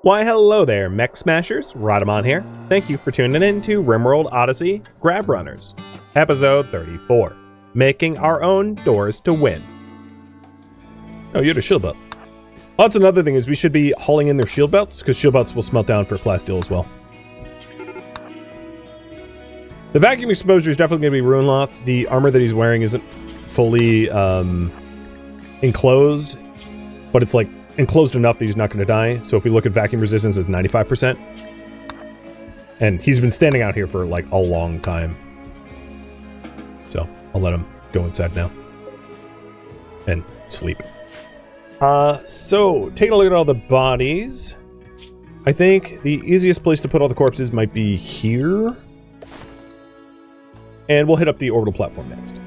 Why hello there, Mech Smashers, Rhadamant here. Thank you for tuning in to RimWorld Odyssey Grav Runners, episode 34, making our own doors to win. Oh, you had a shield belt. Oh, that's another thing, is we should be hauling in their shield belts, because shield belts will smelt down for class deal as well. The vacuum exposure is definitely going to be Runeloth. The armor that he's wearing isn't fully enclosed, but it's like enclosed enough that he's not going to die. So if we look at vacuum resistance as 95%, and he's been standing out here for like a long time. So I'll let him go inside now and sleep. So taking a look at all the bodies, I think the easiest place to put all the corpses might be here. And we'll hit up the orbital platform next.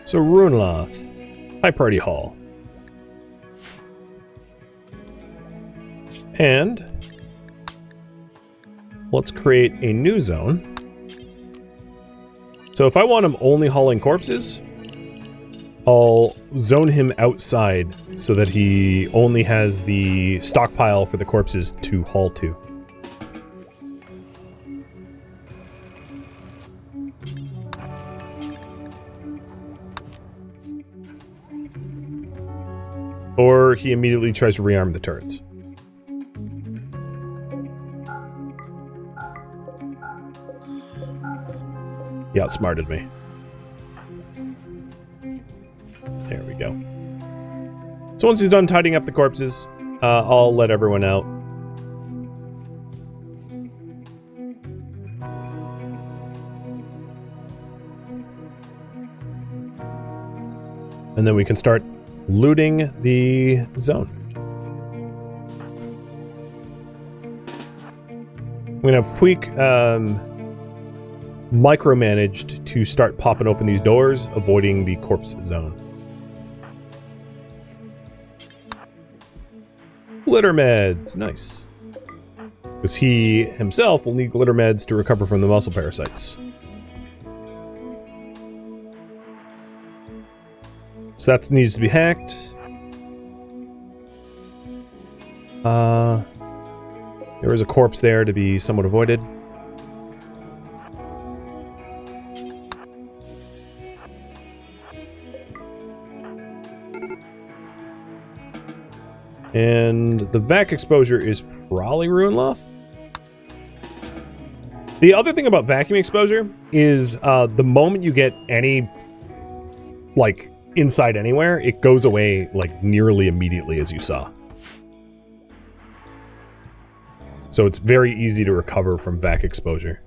So Runeloth, High Party Hall. And let's create a new zone. So if I want him only hauling corpses, I'll zone him outside so that he only has the stockpile for the corpses to haul to. Or he immediately tries to rearm the turrets. He outsmarted me. There we go. So once he's done tidying up the corpses, I'll let everyone out. And then we can start looting the zone. I'm gonna have Puig micromanaged to start popping open these doors, avoiding the corpse zone. Glitter meds, nice. Because he himself will need glitter meds to recover from the muscle parasites. So that needs to be hacked. There is a corpse there to be somewhat avoided. And the vac exposure is probably Runeloth. The other thing about vacuum exposure is the moment you get any, like, inside anywhere, it goes away like nearly immediately, as you saw. So it's very easy to recover from vac exposure.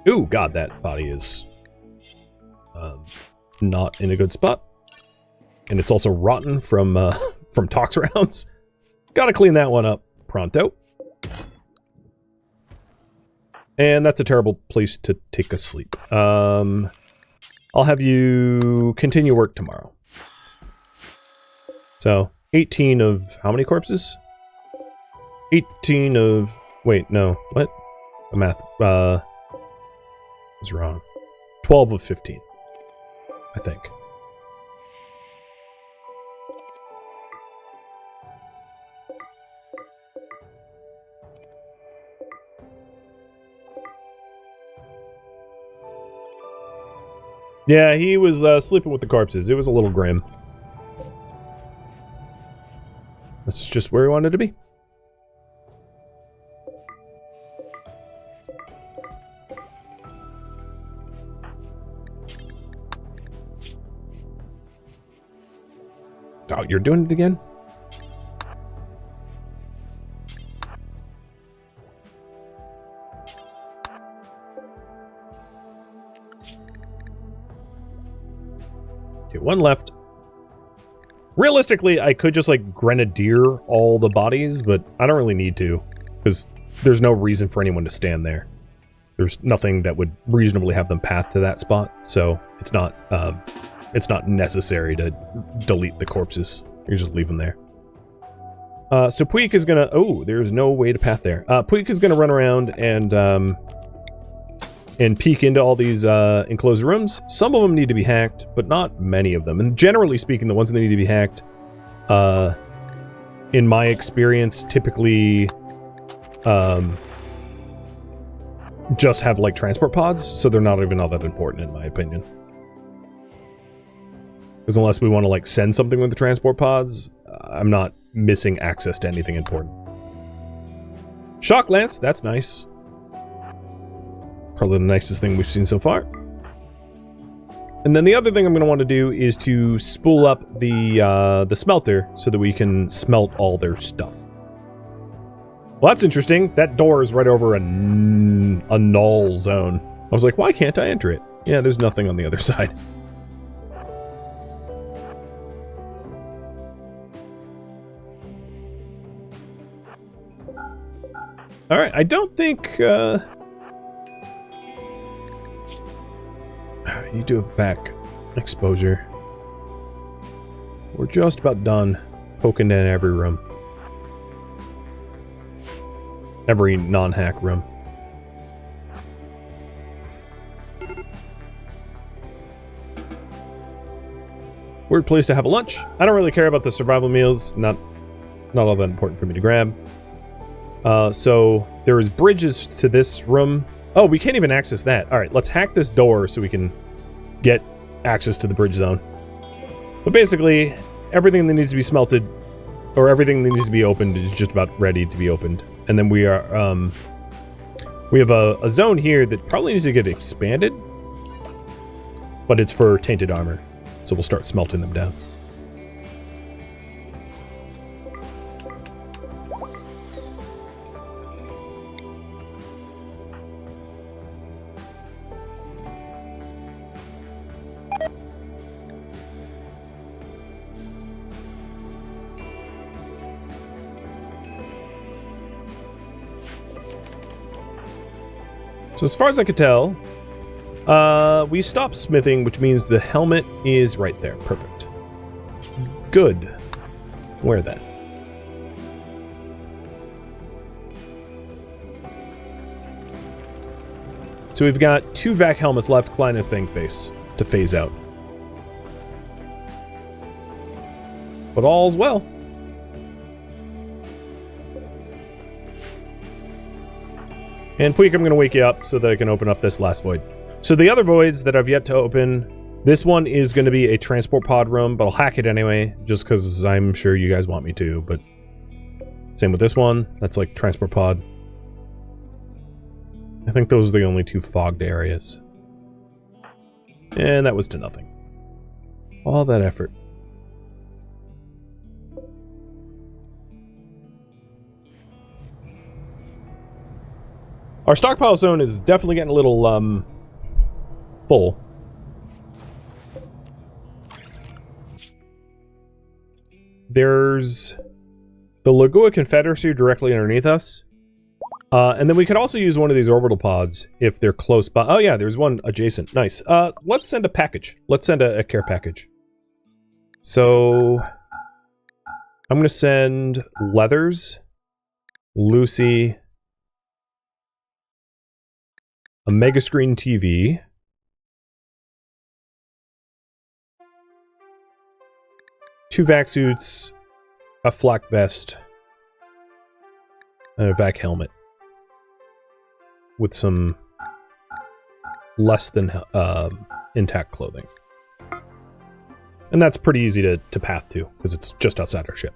Ooh, God, that body is not in a good spot. And it's also rotten from tox rounds. Gotta clean that one up pronto. And that's a terrible place to take a sleep. I'll have you continue work tomorrow. So, 18 of how many corpses? 18 of... Wait, no. What? The math is wrong. 12 of 15. I think. Yeah, he was sleeping with the corpses. It was a little grim. That's just where he wanted to be. Oh, you're doing it again? Okay, one left. Realistically, I could just, like, grenadier all the bodies, but I don't really need to, because there's no reason for anyone to stand there. There's nothing that would reasonably have them path to that spot, so it's not necessary to delete the corpses. You just leave them there. So Puig is gonna... Oh, there's no way to path there. Puig is gonna run around and peek into all these enclosed rooms. Some of them need to be hacked, but not many of them. And generally speaking, the ones that need to be hacked, in my experience, typically just have, like, transport pods, so they're not even all that important, in my opinion. Because unless we want to, like, send something with the transport pods, I'm not missing access to anything important. Shock Lance, that's nice. Probably the nicest thing we've seen so far. And then the other thing I'm going to want to do is to spool up the smelter so that we can smelt all their stuff. Well, that's interesting. That door is right over a null zone. I was like, why can't I enter it? Yeah, there's nothing on the other side. Alright, I don't think... You do a vac exposure. We're just about done poking in every room. Every non-hack room. Weird place to have a lunch. I don't really care about the survival meals. Not all that important for me to grab. So there is bridges to this room. Oh, we can't even access that. All right, let's hack this door so we can get access to the bridge zone. But basically, everything that needs to be smelted, or everything that needs to be opened, is just about ready to be opened. And then we are, we have a zone here that probably needs to get expanded, but it's for tainted armor. So we'll start smelting them down. So as far as I could tell, we stopped smithing, which means the helmet is right there. Perfect. Good. Wear that. So we've got 2 vac helmets left, Klein and Fang Face, to phase out. But all's well. And Puig, I'm going to wake you up so that I can open up this last void. So the other voids that I've yet to open, this one is going to be a transport pod room, but I'll hack it anyway, just because I'm sure you guys want me to, but same with this one. That's like transport pod. I think those are the only 2 fogged areas. And that was to nothing. All that effort. Our stockpile zone is definitely getting a little, full. There's the Lagoa Confederacy directly underneath us. And then we could also use one of these orbital pods if they're close by. Oh yeah, there's one adjacent. Nice. Let's send a package. Let's send a care package. So I'm going to send Leathers, Lucy, a mega screen TV, two vac suits, a flak vest, and a vac helmet with some less than intact clothing. And that's pretty easy to path to, because it's just outside our ship.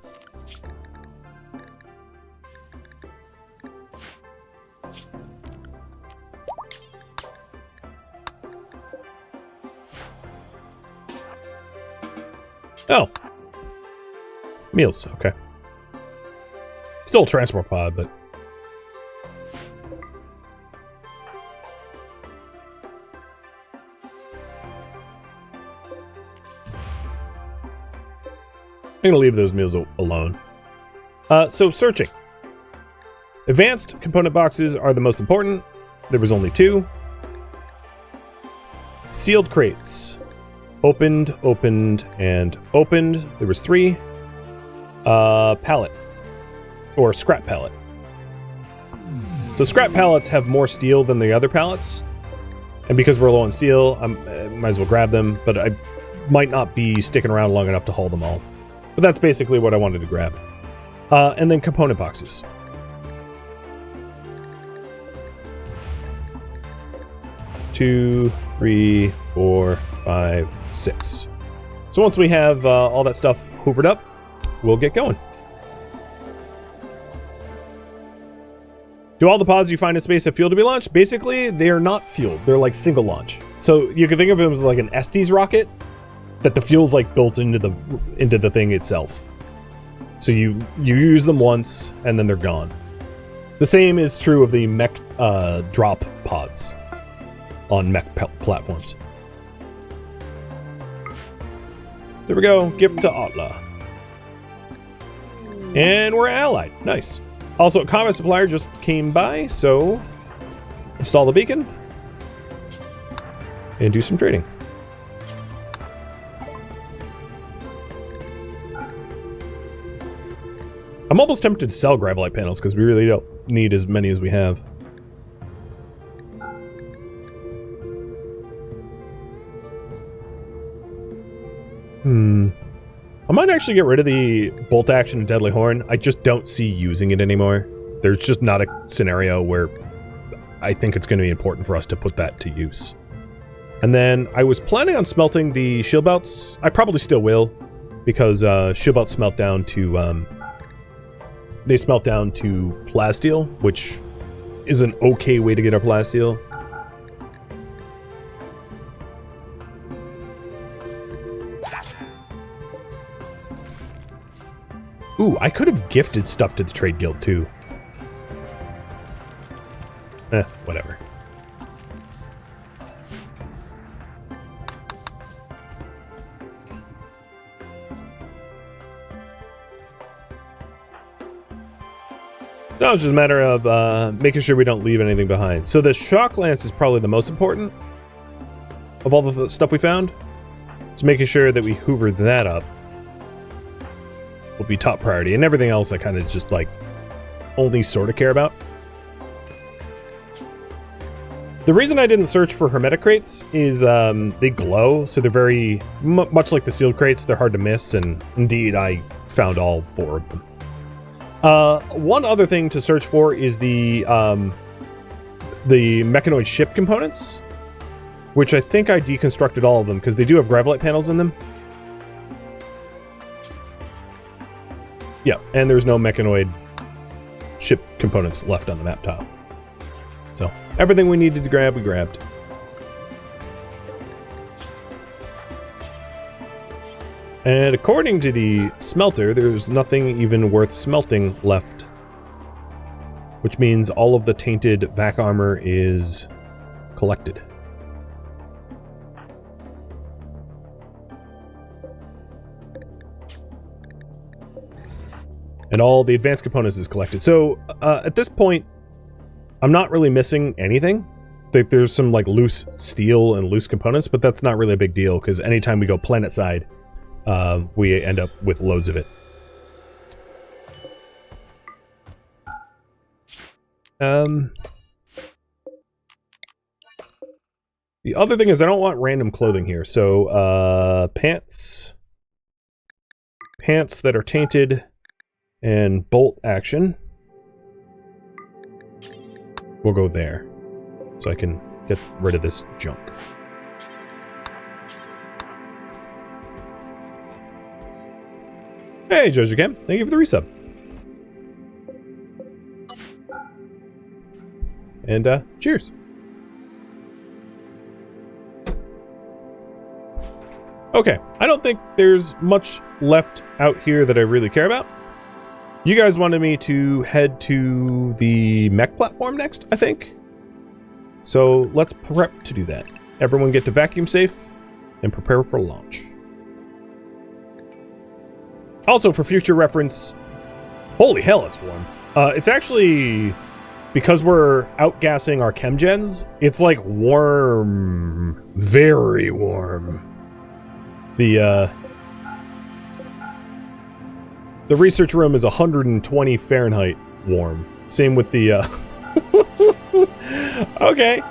Oh. Meals, okay. Still a transport pod, but... going to leave those meals alone. So searching. Advanced component boxes are the most important. There was only 2. Sealed crates. Opened, and opened. There was 3. Pallet. Or scrap pallet. So scrap pallets have more steel than the other pallets. And because we're low on steel, I might as well grab them. But I might not be sticking around long enough to haul them all. But that's basically what I wanted to grab. And then component boxes. Two, 3, 4, 5, 6. So once we have all that stuff hoovered up, we'll get going. Do all the pods you find in space have fuel to be launched? Basically, they are not fueled. They're like single launch. So you can think of them as like an Estes rocket that the fuel's like built into the thing itself. So you use them once and then they're gone. The same is true of the Mech drop pods on Mech platforms. There we go. Gift to Atla. And we're allied. Nice. Also, a combat supplier just came by, so install the beacon and do some trading. I'm almost tempted to sell gravelite panels because we really don't need as many as we have. I might actually get rid of the bolt action and deadly horn. I just don't see using it anymore. There's just not a scenario where I think it's going to be important for us to put that to use. And then I was planning on smelting the shield belts. I probably still will, because shield belts smelt down to they smelt down to plasteel, which is an okay way to get our plasteel. Ooh, I could have gifted stuff to the trade guild too. Whatever. No, it's just a matter of making sure we don't leave anything behind. So the shock lance is probably the most important of all the stuff we found. So making sure that we hoover that up will be top priority, and everything else I kind of just like only sort of care about. The reason I didn't search for hermetic crates is they glow, so they're very much like the sealed crates. They're hard to miss, and indeed I found all 4 of them. One other thing to search for is the mechanoid ship components, which I think I deconstructed all of them because they do have gravelite panels in them. Yeah, and there's no mechanoid ship components left on the map tile. So, everything we needed to grab, we grabbed. And according to the smelter, there's nothing even worth smelting left. Which means all of the tainted vac armor is collected. And all the advanced components is collected. So, at this point, I'm not really missing anything. There's some, like, loose steel and loose components, but that's not really a big deal, because anytime we go planet side, we end up with loads of it. The other thing is I don't want random clothing here. So, pants that are tainted, and bolt action. We'll go there, so I can get rid of this junk. Hey, Jojo Cam, thank you for the resub. And, cheers. Okay, I don't think there's much left out here that I really care about. You guys wanted me to head to the mech platform next, I think. So let's prep to do that. Everyone get to vacuum safe and prepare for launch. Also, for future reference, holy hell, it's warm. It's actually, because we're outgassing our chemgens, it's like warm, very warm. The research room is 120 Fahrenheit warm. Same with the, okay.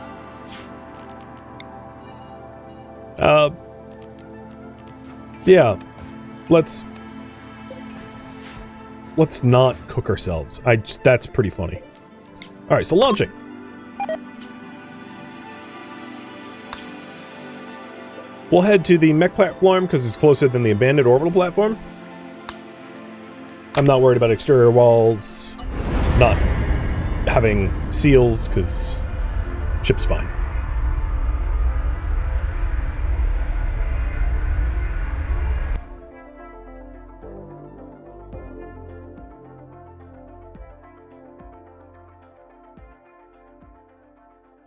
Yeah, let's not cook ourselves. That's pretty funny. All right, so launching. We'll head to the mech platform because it's closer than the abandoned orbital platform. I'm not worried about exterior walls, not having seals because ship's fine.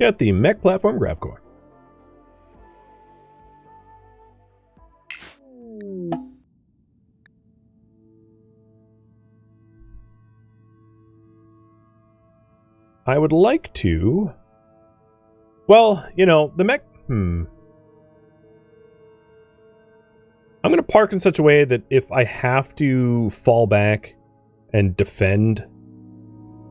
At the mech platform Grav Core. I would like to... Well, you know, the mech... I'm going to park in such a way that if I have to fall back and defend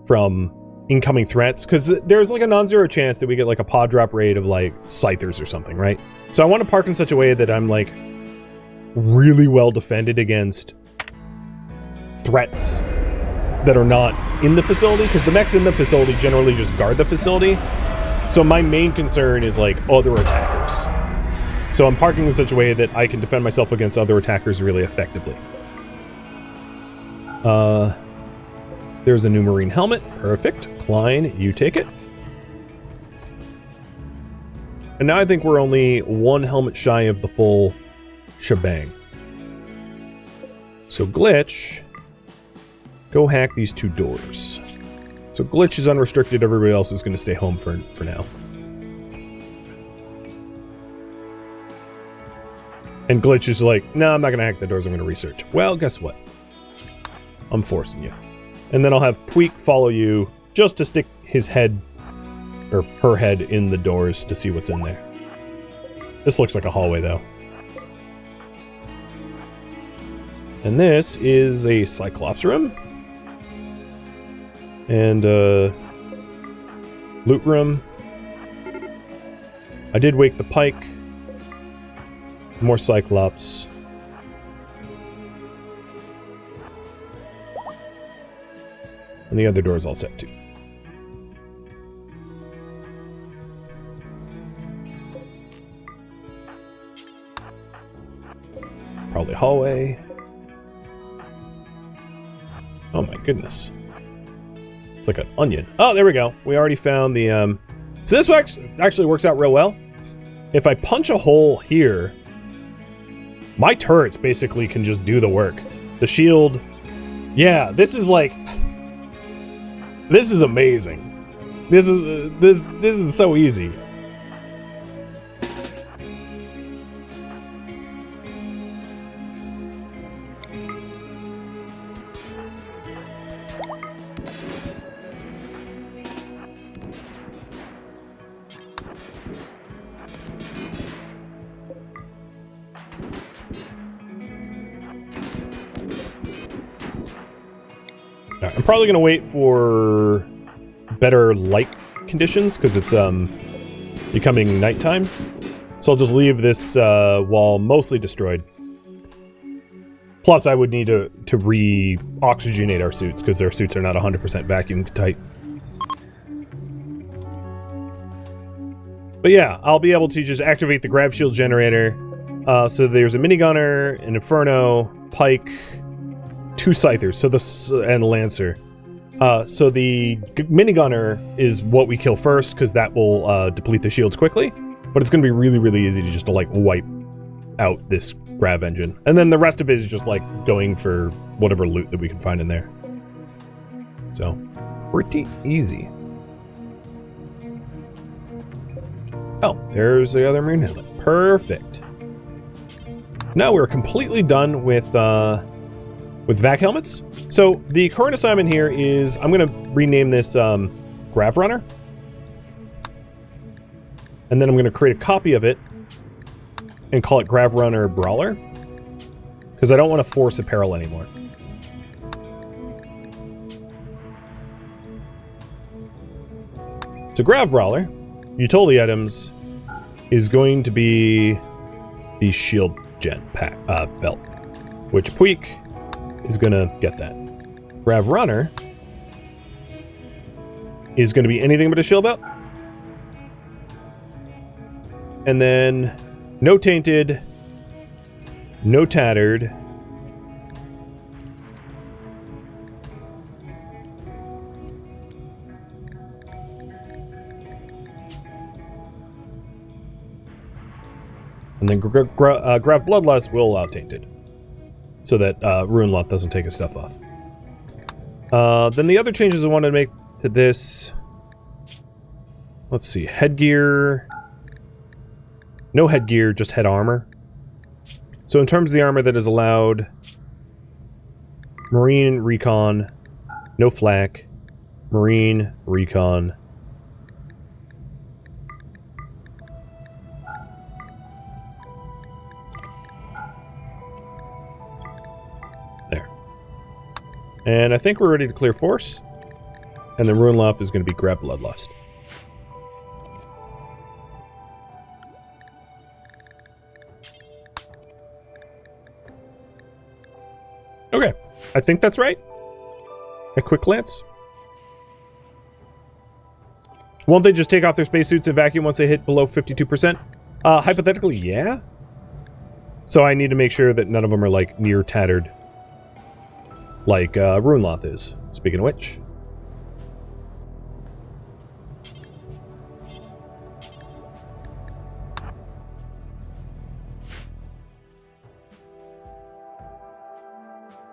from incoming threats, because there's like a non-zero chance that we get like a pod drop raid of like scythers or something, right? So I want to park in such a way that I'm like really well defended against threats that are not in the facility, because the mechs in the facility generally just guard the facility. So my main concern is like other attackers. So I'm parking in such a way that I can defend myself against other attackers really effectively. There's a new marine helmet. Perfect. Klein, you take it. And now I think we're only one helmet shy of the full shebang. So Glitch, go hack these two doors. So Glitch is unrestricted. Everybody else is going to stay home for now. And Glitch is like, no, I'm not going to hack the doors. I'm going to research. Well, guess what? I'm forcing you. And then I'll have Puig follow you just to stick his head, or her head, in the doors to see what's in there. This looks like a hallway, though. And this is a Cyclops room. And loot room. I did wake the Pike. More Cyclops. And the other door's all set too. Probably hallway. Oh my goodness. It's like an onion. Oh, there we go. We already found the, So this actually works out real well. If I punch a hole here, my turrets basically can just do the work. The shield... Yeah, this is like... This is amazing. This is so easy. I'm probably going to wait for better light conditions because it's becoming nighttime. So I'll just leave this wall mostly destroyed. Plus, I would need to re-oxygenate our suits because our suits are not 100% vacuum tight. But yeah, I'll be able to just activate the grav shield generator. So there's a minigunner, an Inferno, Pike, 2 Scythers, and a Lancer. So the minigunner is what we kill first, because that will deplete the shields quickly. But it's going to be really, really easy to just like wipe out this grav engine. And then the rest of it is just like going for whatever loot that we can find in there. So, pretty easy. Oh, there's the other marine helmet. Perfect. Now we're completely done with with vac helmets. So the current assignment here is I'm going to rename this Grav Runner. And then I'm going to create a copy of it and call it Grav Runner Brawler. Because I don't want to force apparel anymore. So Grav Brawler, utility items, is going to be the shield gen pack, belt, which Puig is going to get that. Grav Runner is going to be anything but a shield belt. And then no tainted, no tattered, and then Grav Bloodlust will allow tainted, so that Rune Loth doesn't take his stuff off. Then the other changes I wanted to make to this, let's see, headgear, no headgear, just head armor. So in terms of the armor that is allowed, Marine Recon, no flak, Marine Recon, there. And I think we're ready to clear force. And then Rune Loth is going to be Grav Bloodlust. Okay, I think that's right. A quick glance. Won't they just take off their spacesuits and vacuum once they hit below 52%? Hypothetically, yeah. So I need to make sure that none of them are, like, near tattered. Like, Rune Loth is. Speaking of which.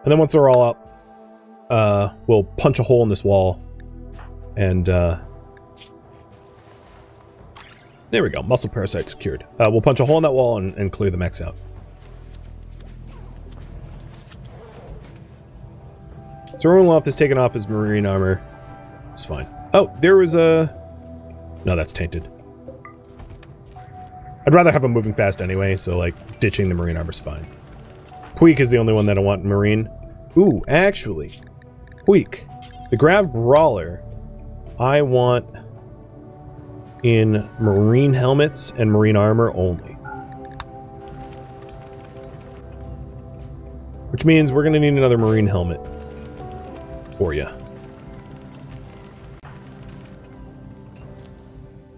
And then once they're all up, we'll punch a hole in this wall. And, there we go. Muscle parasite secured. We'll punch a hole in that wall and clear the mechs out. So Rune Loth has taken off his marine armor. It's fine. Oh, there was a... No, that's tainted. I'd rather have him moving fast anyway, so, like, ditching the marine armor's fine. Puig is the only one that I want marine. Ooh, actually, Puig, the Grav Brawler, I want in marine helmets and marine armor only. Which means we're going to need another marine helmet for you.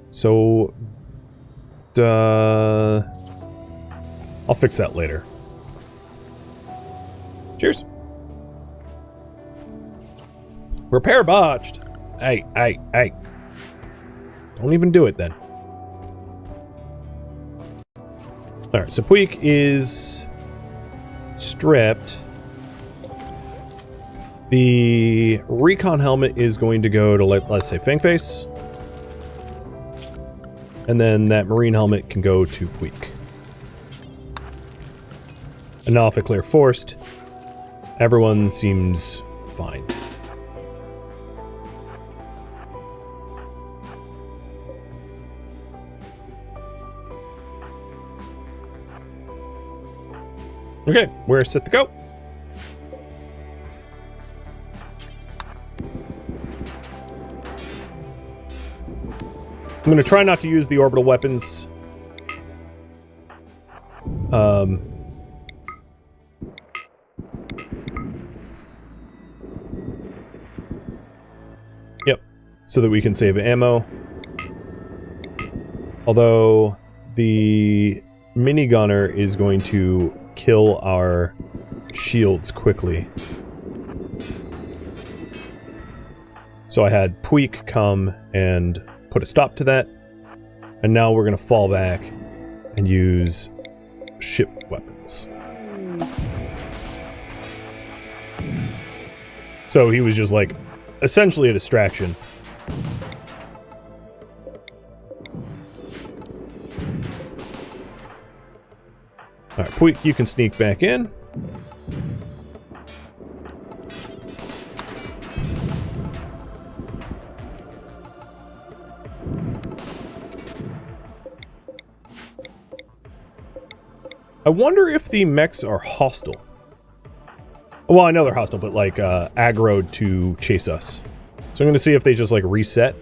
So, I'll fix that later. Cheers. Repair botched. Hey. Don't even do it then. Alright, so Puig is stripped. The recon helmet is going to go to, let's say, Fangface. And then that marine helmet can go to Puig. And now if I clear forced, everyone seems fine. Okay, we're set to go. I'm going to try not to use the orbital weapons. Yep, so that we can save ammo. Although the minigunner is going to kill our shields quickly. So I had Puig come and put a stop to that. And now we're going to fall back and use ship weapons. So he was just like essentially a distraction. Alright, Puig, you can sneak back in. I wonder if the mechs are hostile. Well, I know they're hostile, but like aggroed to chase us. So I'm going to see if they just like reset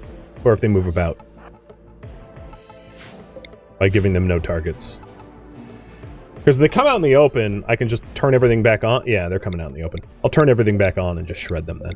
or if they move about by giving them no targets. Because if they come out in the open, I can just turn everything back on. Yeah, they're coming out in the open. I'll turn everything back on and just shred them then.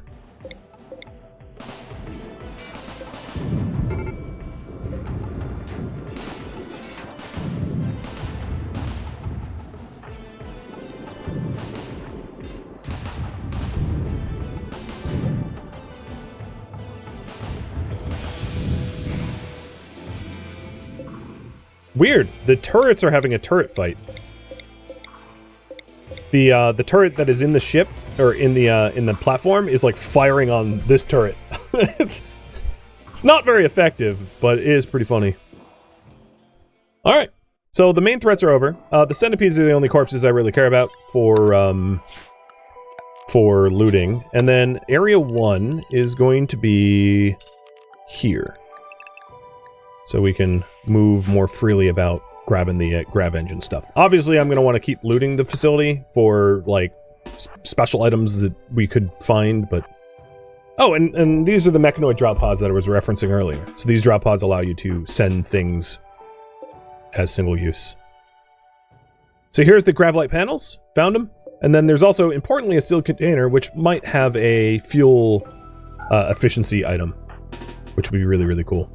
Weird. The turrets are having a turret fight. The turret that is in the ship or in the platform is like firing on this turret. it's not very effective, but it is pretty funny. All right. So the main threats are over. The centipedes are the only corpses I really care about for looting. And then area 1 is going to be here. So we can move more freely about grabbing the grab engine stuff. Obviously, I'm going to want to keep looting the facility for, like, special items that we could find, but... Oh, and these are the mechanoid drop pods that I was referencing earlier. So these drop pods allow you to send things as single use. So here's the Gravlite panels. Found them. And then there's also, importantly, a sealed container, which might have a fuel efficiency item, which would be really, really cool.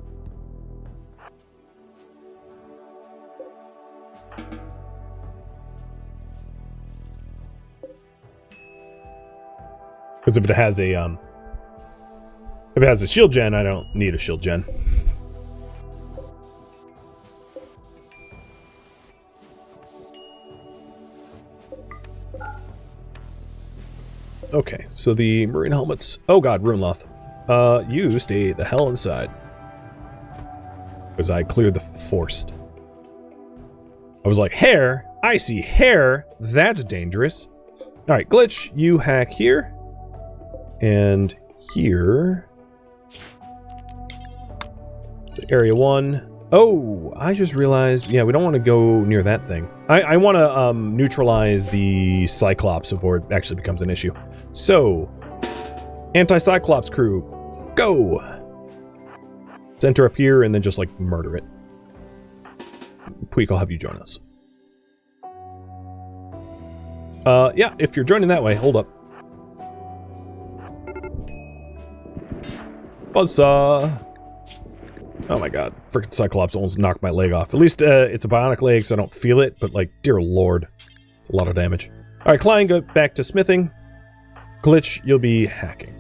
Because if it has a shield gen, I don't need a shield gen. Okay, so the marine helmets. Oh god, Runeloth. You stay the hell inside. Because I cleared the forest. I was like, hair? I see hair? That's dangerous. Alright, Glitch, you hack here. And here. So area 1. Oh, I just realized, yeah, we don't want to go near that thing. I want to neutralize the Cyclops before it actually becomes an issue. So, anti-Cyclops crew, go! Let's enter up here and then just, like, murder it. Puig, I'll have you join us. Yeah, if you're joining that way, hold up. Buzzsaw! Oh my god, frickin' Cyclops almost knocked my leg off. At least it's a bionic leg, so I don't feel it, but like, dear lord. It's a lot of damage. Alright, Klein, go back to smithing. Glitch, you'll be hacking.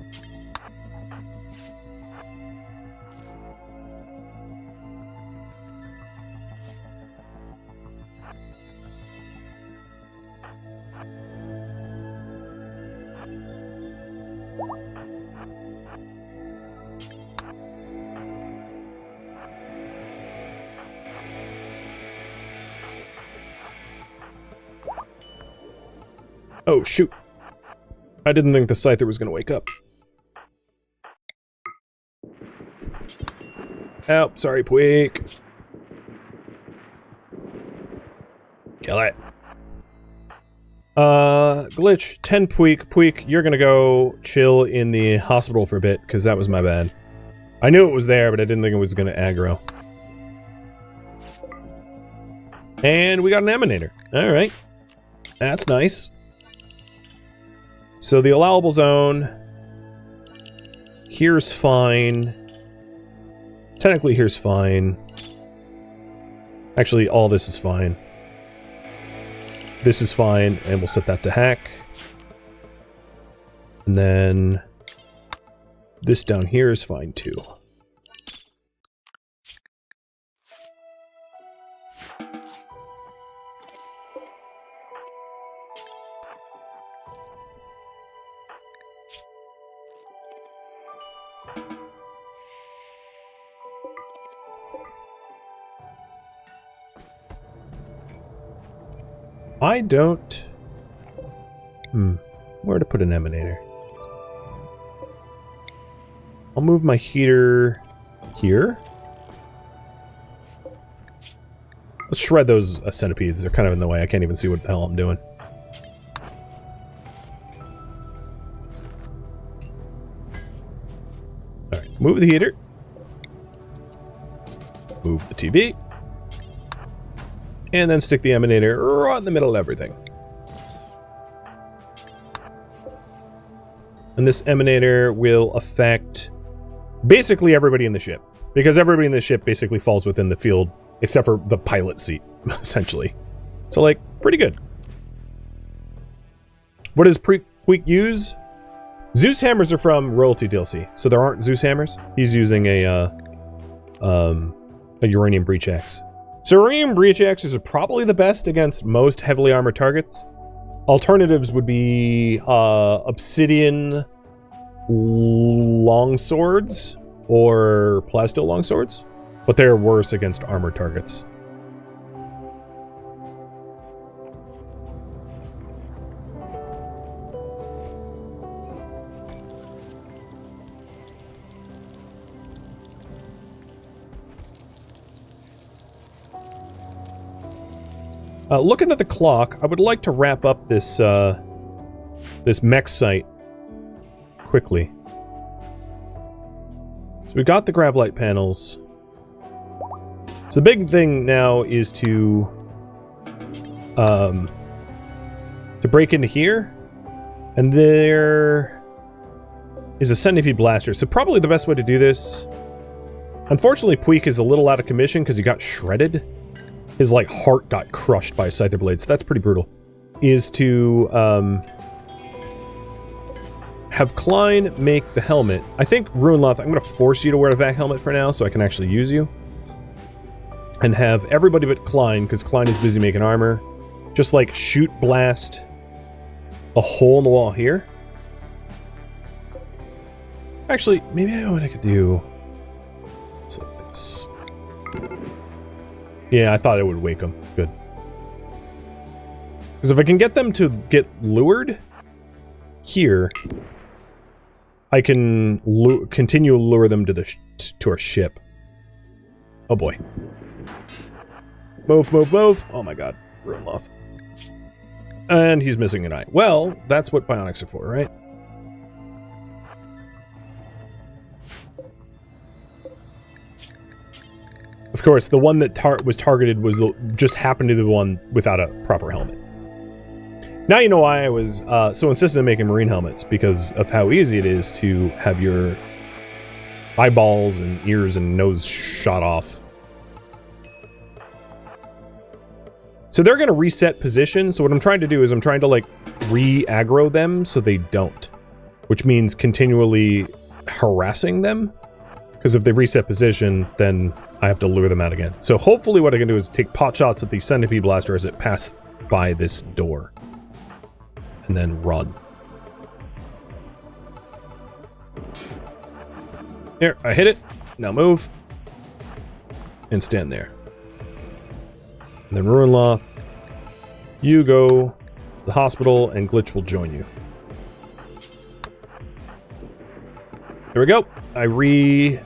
Oh, shoot. I didn't think the Scyther was going to wake up. Oh, sorry, Puig. Kill it. Glitch, 10 Puig. Puig, you're going to go chill in the hospital for a bit, because that was my bad. I knew it was there, but I didn't think it was going to aggro. And we got an Emanator. Alright. That's nice. So the allowable zone, here's fine. Technically here's fine. Actually, all this is fine. This is fine, and we'll set that to hack. And then this down here is fine too. I don't... Where to put an emanator? I'll move my heater here. Let's shred those centipedes. They're kind of in the way. I can't even see what the hell I'm doing. Alright, move the heater. Move the TV. And then stick the emanator right in the middle of everything. And this emanator will affect basically everybody in the ship. Because everybody in the ship basically falls within the field, except for the pilot seat, essentially. So, like, pretty good. What does Puig use? Zeus hammers are from Royalty DLC, so there aren't Zeus hammers. He's using a uranium breach axe. So uranium breach axes are probably the best against most heavily armored targets. Alternatives would be obsidian longswords or plasteel longswords, but they're worse against armored targets. Looking at the clock, I would like to wrap up this this mech site quickly. So we got the grav light panels. So the big thing now is to break into here, and there is a centipede blaster. So probably the best way to do this. Unfortunately, Puig is a little out of commission because he got shredded. His, like, heart got crushed by a scyther blade, so that's pretty brutal. Is to, have Klein make the helmet. I think, Ruinloth, I'm going to force you to wear a vac helmet for now, so I can actually use you. And have everybody but Klein, because Klein is busy making armor, just, like, shoot blast a hole in the wall here. Actually, maybe I know what I could do. It's like this. Yeah, I thought it would wake them. Good. Because if I can get them to get lured here, I can continue to lure them to the to our ship. Oh boy. Move, move, move. Oh my god. Ruinloth. And he's missing an eye. Well, that's what bionics are for, right? Of course, the one that was targeted was just happened to be the one without a proper helmet. Now you know why I was so insistent on making marine helmets, because of how easy it is to have your eyeballs and ears and nose shot off. So they're going to reset position, so what I'm trying to do is I'm trying to, like, re-aggro them so they don't. Which means continually harassing them. Because if they reset position, then I have to lure them out again. So hopefully what I can do is take pot shots at the centipede blaster as it passes by this door. And then run. There, I hit it. Now move. And stand there. And then Ruinloth, you go to the hospital and Glitch will join you. There we go. I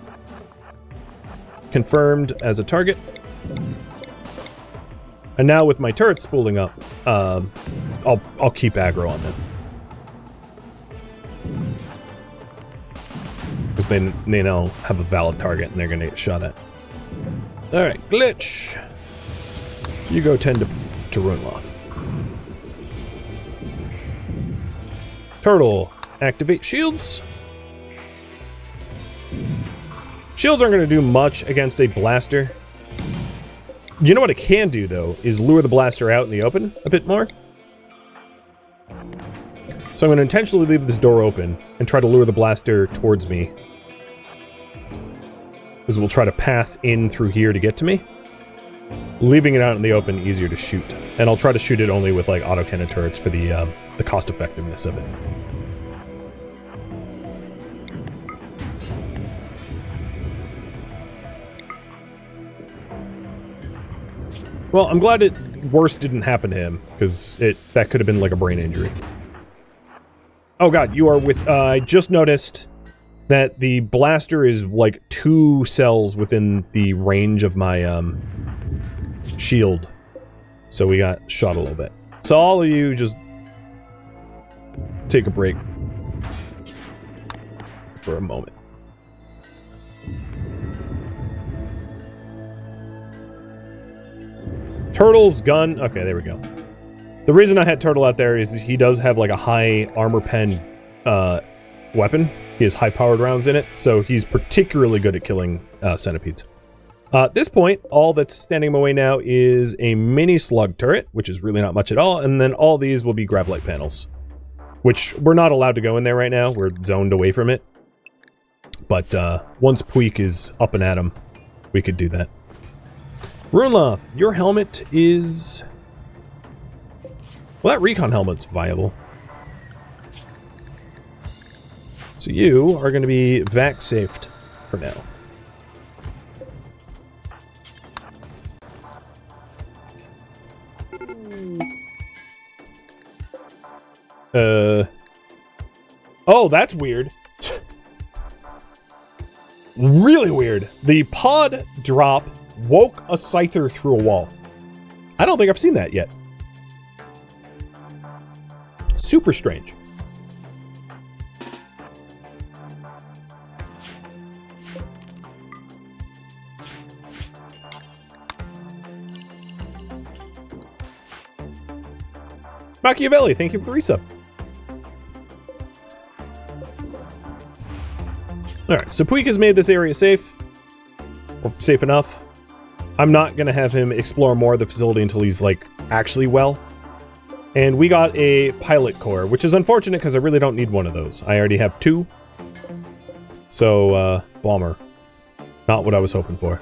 confirmed as a target. And now with my turrets spooling up, I'll keep aggro on them. Because they now have a valid target and they're going to get shot at. Alright, Glitch. You go tend to Ruinloth. Turtle, activate shields. Shields aren't going to do much against a blaster. You know what it can do, though, is lure the blaster out in the open a bit more. So I'm going to intentionally leave this door open and try to lure the blaster towards me. Because we'll try to path in through here to get to me. Leaving it out in the open, easier to shoot. And I'll try to shoot it only with, like, autocannon turrets for the cost-effectiveness of it. Well, I'm glad worse didn't happen to him, because that could have been like a brain injury. Oh god, you are with... I just noticed that the blaster is like 2 cells within the range of my shield. So we got shot a little bit. So all of you just take a break for a moment. Turtle's gun. Okay, there we go. The reason I had Turtle out there is he does have like a high armor pen weapon. He has high-powered rounds in it, so he's particularly good at killing centipedes. At this point, all that's standing in my way now is a mini slug turret, which is really not much at all, and then all these will be grav light panels, which we're not allowed to go in there right now. We're zoned away from it. But once Puig is up and at him, we could do that. Runloth, your helmet is... Well, that recon helmet's viable. So you are going to be vac-safed for now. Oh, that's weird. Really weird. The pod drop woke a scyther through a wall. I don't think I've seen that yet. Super strange. Machiavelli, thank you for the resub. Alright, so Puig has made this area safe. Or safe enough. I'm not going to have him explore more of the facility until he's, like, actually well. And we got a pilot core, which is unfortunate because I really don't need one of those. I already have 2. So, bomber. Not what I was hoping for.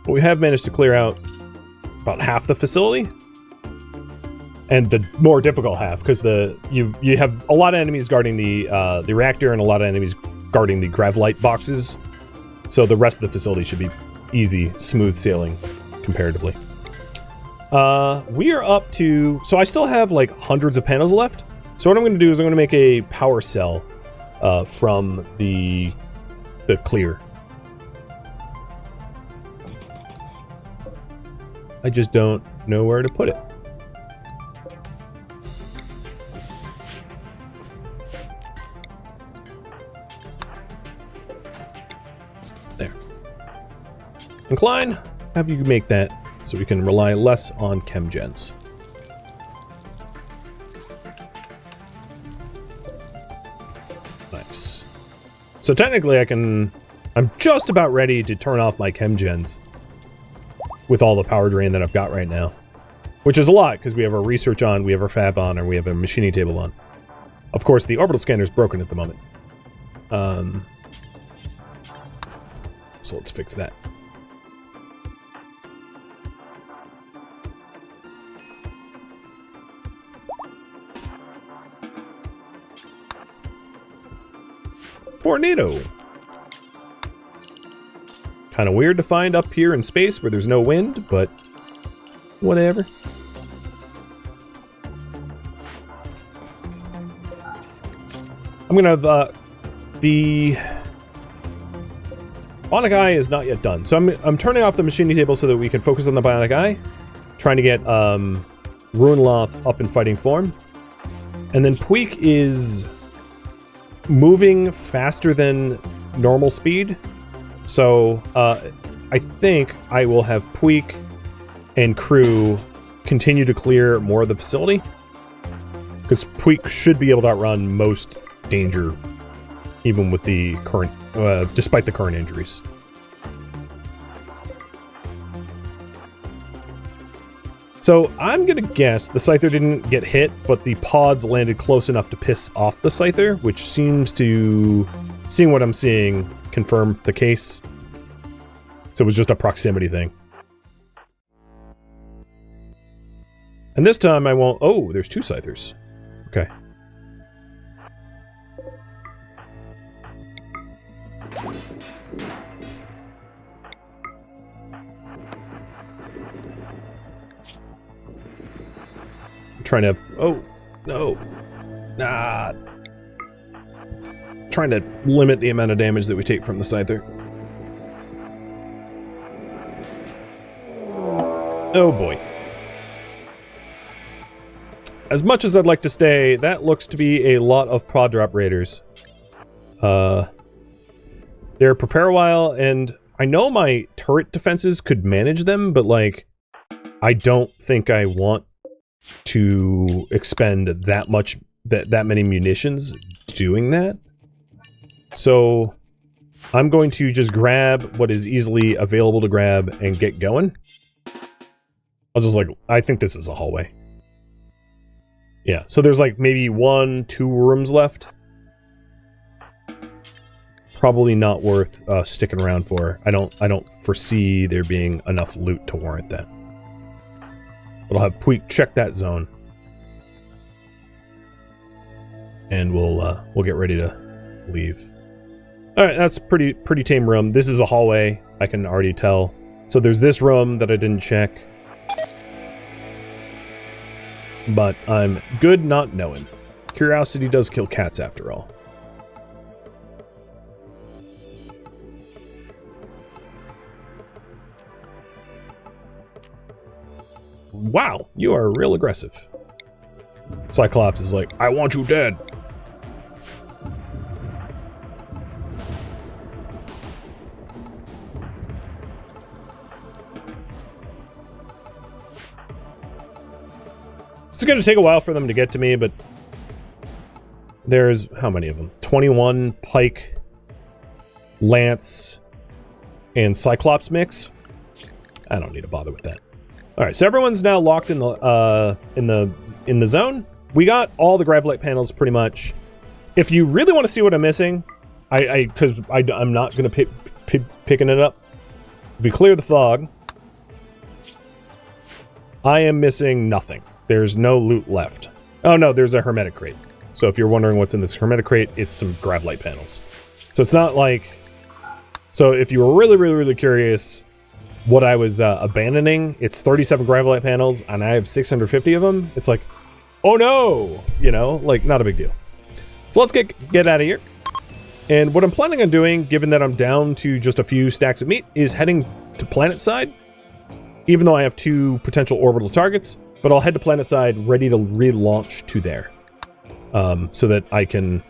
But we have managed to clear out about half the facility. And the more difficult half, because you have a lot of enemies guarding the reactor and a lot of enemies guarding the grav light boxes. So the rest of the facility should be easy, smooth sailing, comparatively. We are up to... So I still have, like, hundreds of panels left. So what I'm going to do is I'm going to make a power cell from the clear. I just don't know where to put it. There. Incline, have you make that so we can rely less on chem gens. Nice. So technically I'm just about ready to turn off my chem gens with all the power drain that I've got right now. Which is a lot, because we have our research on, we have our fab on, or we have a machining table on. Of course, the orbital scanner is broken at the moment. So let's fix that. Tornado. Kind of weird to find up here in space where there's no wind, but whatever. I'm gonna have the bionic eye is not yet done, so I'm turning off the machining table so that we can focus on the bionic eye, trying to get Runloth up in fighting form, and then Puig is moving faster than normal speed. So, I think I will have Puig and crew continue to clear more of the facility. Because Puig should be able to outrun most danger, even with the current, despite the current injuries. So, I'm gonna guess the Scyther didn't get hit, but the pods landed close enough to piss off the Scyther, which seems to, seeing what I'm seeing, confirm the case. So it was just a proximity thing. And this time I won't... Oh, there's 2 Scythers. Okay. trying to... Oh, no. Nah. Trying to limit the amount of damage that we take from the Scyther. Oh boy. As much as I'd like to stay, that looks to be a lot of pod drop raiders. They're prepare a while, and I know my turret defenses could manage them, but like, I don't think I want to expend that many munitions doing that. So I'm going to just grab what is easily available to grab and get going. I'll just like, I think this is a hallway. Yeah, so there's like maybe 1-2 rooms left. Probably not worth sticking around for. I don't foresee there being enough loot to warrant that. But I'll have Puig check that zone. And we'll get ready to leave. Alright, that's pretty tame room. This is a hallway, I can already tell. So there's this room that I didn't check. But I'm good not knowing. Curiosity does kill cats after all. Wow, you are real aggressive. Cyclops is like, I want you dead. It's going to take a while for them to get to me, but there's, how many of them? 21 Pike, Lance, and Cyclops mix. I don't need to bother with that. All right, so everyone's now locked in the zone. We got all the Gravlight panels pretty much. If you really want to see what I'm missing, because I'm not going to picking it up. If we clear the fog, I am missing nothing. There's no loot left. Oh no, there's a hermetic crate. So if you're wondering what's in this hermetic crate, it's some Gravlight panels. So it's not like... So if you were really curious what I was abandoning, it's 37 Gravlight panels, and I have 650 of them. It's like, oh no! You know, like, not a big deal. So let's get out of here. And what I'm planning on doing, given that I'm down to just a few stacks of meat, is heading to planet side. Even though I have 2 potential orbital targets, but I'll head to planet side ready to relaunch to there. So that I can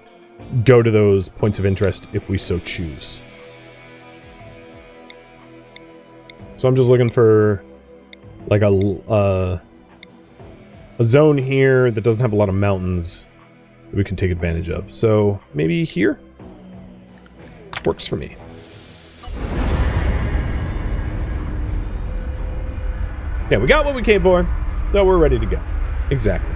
go to those points of interest if we so choose. So I'm just looking for like a zone here that doesn't have a lot of mountains that we can take advantage of. So maybe here? Works for me. Yeah, we got what we came for, so we're ready to go. Exactly.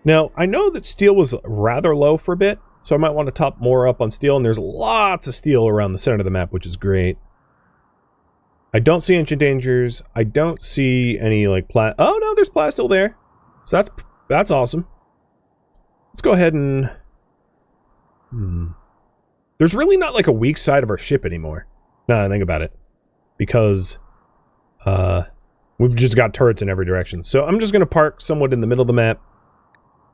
Now, I know that steel was rather low for a bit, so I might want to top more up on steel, and there's lots of steel around the center of the map, which is great. I don't see ancient dangers. I don't see any, like, plat... Oh, no, there's plat still there. So that's awesome. Let's go ahead and... There's really not, like, a weak side of our ship anymore, now that I think about it. Because, we've just got turrets in every direction. So I'm just going to park somewhat in the middle of the map,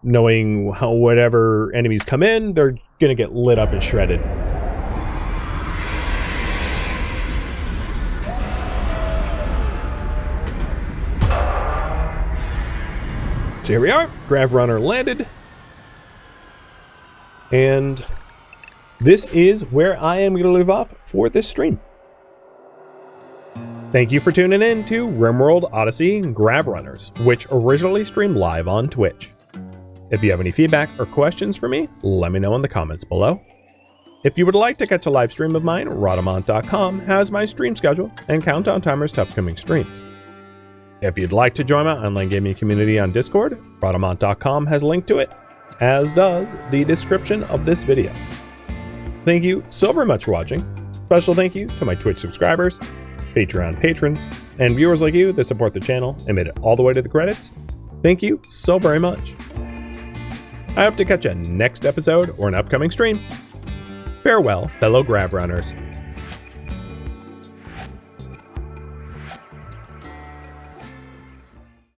knowing how whatever enemies come in, they're going to get lit up and shredded. So here we are, Grav Runner landed. And this is where I am going to leave off for this stream. Thank you for tuning in to RimWorld Odyssey Grav Runners, which originally streamed live on Twitch. If you have any feedback or questions for me, let me know in the comments below. If you would like to catch a live stream of mine, Rhadamant.com has my stream schedule and countdown timers to upcoming streams. If you'd like to join my online gaming community on Discord, Rhadamant.com has a link to it, as does the description of this video. Thank you so very much for watching. Special thank you to my Twitch subscribers, Patreon patrons, and viewers like you that support the channel and made it all the way to the credits. Thank you so very much. I hope to catch you next episode or an upcoming stream. Farewell, fellow Grav Runners.